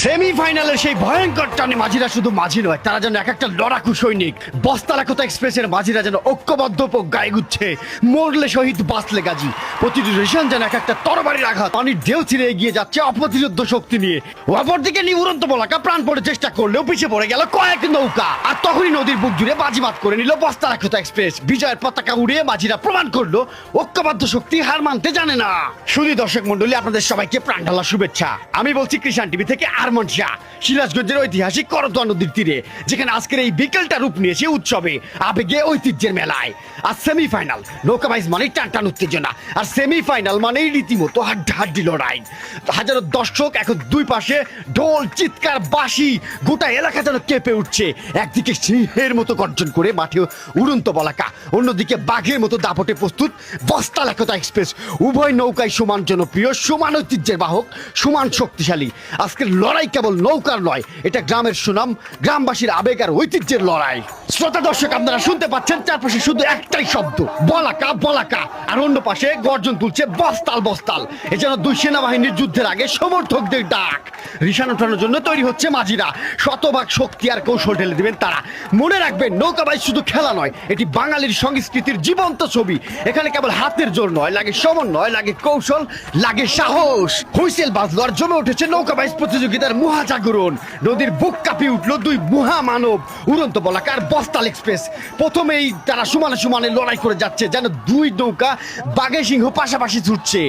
সেমিফাইনালের সেই ভয়ঙ্কর টানে মাঝিরা শুধু মাঝি নয়, তারা যেন এক একটা লড়াকু সৈনিক। বস্তালাকোতা এক্সপ্রেসের মাঝিরা যেন ঐক্যবদ্ধ গায়ে গুচ্ছে, মরলে শহীদ বাঁচলে গাজী। প্রতিটি রেশন যেন এক একটা তরবারির আঘাত, পানির ঢেউ ছিঁড়ে এগিয়ে যাচ্ছে অপ্রতিরোধ্য শক্তি নিয়ে। অপরদিকে উড়ন্ত বলাকা প্রাণ পড়ে চেষ্টা করলেও পিছিয়ে পড়ে গেল কয়েক নৌকা। আর তখনই নদীর বুক জুড়ে বাজিমাত করে নিল বস্তালাকোতা এক্সপ্রেস। বিজয়ের পতাকা উড়িয়ে মাঝিরা প্রমাণ করলো ঐক্যবদ্ধ শক্তি হার মানতে জানে না। শুধু দর্শক মন্ডলী, আপনাদের সবাইকে প্রাণ ঢালা শুভেচ্ছা। আমি বলছি কৃষাণ টিভি থেকে আরমান শাহ, সিরাজগঞ্জের ঐতিহাসিক করতোয়া নদীর তীরে, যেখানে আজকের এই বিকেলটা রূপ নিয়েছে উৎসবে, আবেগে, ঐতিহ্যের মেলায়। আর সেমিফাইনাল নৌকাবাইজ মানেই টানটান উত্তেজনা, আর সেমিফাইনাল মানেই রীতিমতো হাড্ডাহাড্ডি লড়াই। হাজারো দর্শক এখন দুই পাশে, ঢোল, চিৎকার, বাঁশি, গোটা এলাকা যেন কেঁপে উঠছে। একদিকে সিংহের মতো গর্জন করে মাঠে উড়ন্ত বলাকা, অন্যদিকে বাঘের মতো দাপটে প্রস্তুত বস্তালাকোতা এক্সপ্রেস। উভয় নৌকায় সমান জনপ্রিয়, সমান ঐতিহ্যের বাহক, সমান শক্তিশালী। আজকের লড়াই কেবল নৌকার নয়, এটা গ্রামের সুনাম, গ্রামবাসীর আবেগ আর ঐতিহ্যের লড়াই। শ্রোতা দর্শক, আপনারা শুনতে পাচ্ছেন চারপাশে শুধু একটাই শব্দ, বলাকা বলাকা, আর অন্য পাশে গর্জন তুলছে বস্তাল বস্তাল। এ যেন দুই সেনাবাহিনীর যুদ্ধের আগে সমর্থকদের ডাক। রিশান ওঠানোর জন্য তৈরি হচ্ছে মাঝিরা, শতভাগ শক্তি আর কৌশল ঢেলে দিবেন তারা। মনে রাখবেন, নৌকাবাইজ শুধু খেলা নয়, এটি বাঙালির সংস্কৃতির জীবন্ত ছবি। এখানে কেবল হাতের জোর নয়, লাগে সমন্বয়, লাগে কৌশল, লাগে সাহস। হুইসেল বাজলো আর জমে উঠেছে নৌকাবাইজ প্রতিযোগিতার মহাজাগরণ। নদীর বুক কাঁপিয়ে উঠলো দুই মহামানব, উড়ন্ত বলাকা আর বস্তাল এক্সপ্রেস। প্রথমেই তারা সমানে সমানে লড়াই করে যাচ্ছে, যেন দুই নৌকা বাঘে সিংহ পাশাপাশি ছুটছে।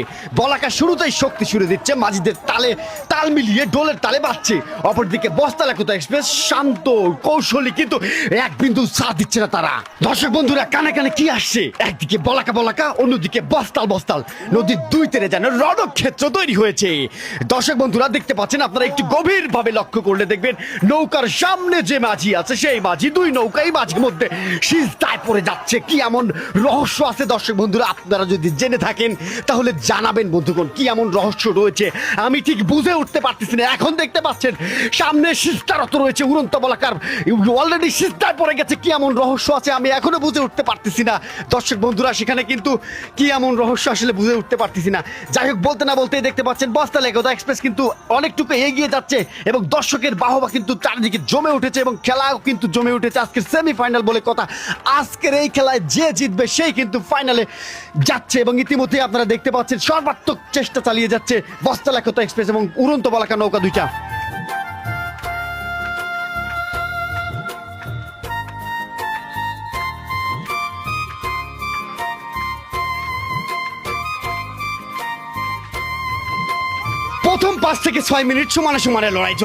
বলাকা শুরুতেই শক্তি ছুড়ে দিচ্ছে, মাঝিদের তালে তাল মিলিয়ে ডোলের তালে বাজছে। অপরদিকে বস্তালাকোতা এক্সপ্রেস শান্ত, কৌশলী, কিন্তু এক বিন্দু সাথ দিচ্ছে না তারা। দর্শক বন্ধুরা, কানে কানে কি আসছে? একদিকে বলাকা বলাকা, অন্যদিকে বস্তাল বস্তাল। নদীর দুই তীরে যেন রণক্ষেত্র তৈরি হয়েছে। দর্শক বন্ধুরা, দেখতে পাচ্ছেন, আপনারা একটু গভীর ভাবে লক্ষ্য করলে দেখবেন, নৌকার সামনে যে মাঝি আছে, সেই মাঝি দুই নৌকাই মাঝে মধ্যে সিজদায় পড়ে যাচ্ছে। কি এমন রহস্য আছে দর্শক বন্ধুরা? আপনারা যদি জেনে থাকেন তাহলে জানাবেন বন্ধুগণ, কি এমন রহস্য রয়েছে আমি ঠিক বুঝে উঠতে পারতেছি না। এখন দেখতে পাচ্ছেন সামনে সিজদারত রয়েছে উড়ন্ত বলাকার, অলরেডি সিজদায় পড়ে গেছে। কি এমন রহস্য আছে আমি এখনো বুঝে উঠতে পারতেছি না দর্শক বন্ধুরা। সেখানে কিন্তু কি এমন রহস্য আসলে বুঝে উঠতে পারতেছি না। যাই হোক, বলতে না বলতেই দেখতে পাচ্ছেন বস্তালাকোতা এক্সপ্রেস কিন্তু অনেকটুকু এগিয়ে যাচ্ছে, এবং দর্শকের বাহবা কিন্তু চারিদিকে জমে উঠেছে, এবং খেলাও কিন্তু জমে উঠেছে। আজকের সেমিফাইনাল বলে কথা, আজকের এই খেলায় যে জিতবে সেই কিন্তু ফাইনালে যাচ্ছে। এবং ইতিমধ্যে আপনারা দেখতে পাচ্ছেন সর্বাত্মক চেষ্টা চালিয়ে যাচ্ছে বস্তালাকোতা এক্সপ্রেস এবং উড়ন্ত বলাকা নৌকা দুইটা। প্রথম 5 থেকে 6 মিনিট সমানে সমানে লড়াই